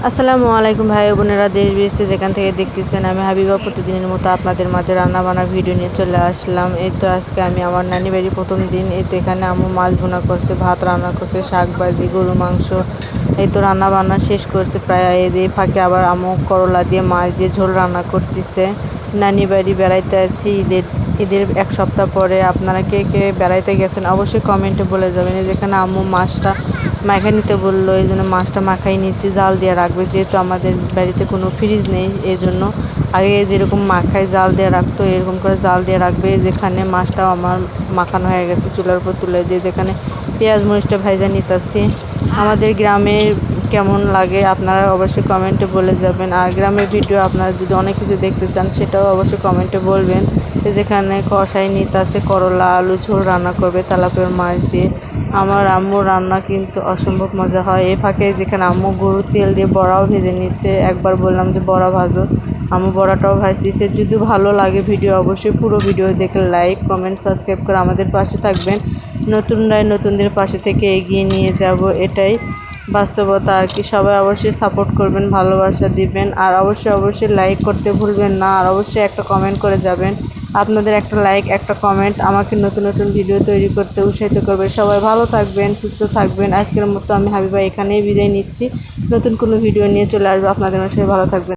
আসসালামু আলাইকুম ভাই বোনেরা, দেশ বিদেশে যেখান থেকে দেখতেছেন, আমি হাবিবা প্রতিদিনের মতো আপনাদের মাঝে রান্না বান্নার ভিডিও নিয়ে চলে আসলাম। এই তো আজকে আমি আমার নানি বাড়ি প্রথম দিন। এই তো এখানে আম্মু মাছ বোনা করছে, ভাত রান্না করছে, শাক ভাজি, গরু মাংস। এই তো রান্না বান্না শেষ করছে প্রায়। এই ফাঁকে আবার আম্মু করলা দিয়ে মাছ দিয়ে ঝোল রান্না করতেছে। নানি বাড়ি বেড়াইতে আছি ঈদের এক সপ্তাহ পরে। আপনারা কে কে বেড়াইতে গেছেন অবশ্যই কমেন্টে বলে যাবেন। যেখানে আম্মু মাছটা মাখাই নিতে বললো, এই জন্য মাছটা মাখাই নিচ্ছি, জাল দিয়ে রাখবে। যেহেতু আমাদের বাড়িতে কোনো ফ্রিজ নেই, এই জন্য আগে যেরকম মাখায় জাল দিয়ে রাখতো, এরকম করে জাল দিয়ে রাখবে। যেখানে মাছটাও আমার মাখানো হয়ে গেছে, চুলার উপর তুলে দিয়ে যেখানে পেঁয়াজ মরিচটা ভাজা নিতেছি। আমাদের গ্রামের কেমন লাগে আপনারা অবশ্যই কমেন্টে বলে যাবেন। আর গ্রামের ভিডিও আপনারা যদি অনেক কিছু দেখতে চান সেটাও অবশ্যই কমেন্টে বলবেন। যেখানে কষাই নিতেছে, করলা আলু ঝোল রান্না করবে তেলাপিয়ার মাছ দিয়ে। আমার আম্মুর রান্না কিন্তু অসম্ভব মজা হয়। এ ফাঁকে যেখানে আম্মু গরুর তেল দিয়ে বড়াও ভেজে নিচ্ছে। একবার বললাম যে বড়া ভাজো, আম্মু বড়াটাও ভাজতেছে। যদি ভালো লাগে ভিডিও অবশ্যই পুরো ভিডিও দেখে লাইক কমেন্ট সাবস্ক্রাইব করে আমাদের পাশে থাকবেন। নতুনরাই নতুনদের পাশে থেকে এগিয়ে নিয়ে যাব, এটাই বাস্তবতা আর কি। সবাই অবশ্যই সাপোর্ট করবেন, ভালোবাসা দিবেন, আর অবশ্যই লাইক করতে ভুলবেন না। আর অবশ্যই একটা কমেন্ট করে যাবেন। আপনাদের একটা লাইক একটা কমেন্ট আমাকে নতুন নতুন ভিডিও তৈরি করতে উৎসাহিত করবে। সবাই ভালো থাকবেন, সুস্থ থাকবেন। আজকের মতো আমি হাবিবা এখানেই বিদায় নিচ্ছি। নতুন কোনো ভিডিও নিয়ে চলে আসবো আপনাদের। সবাই ভালো থাকবেন।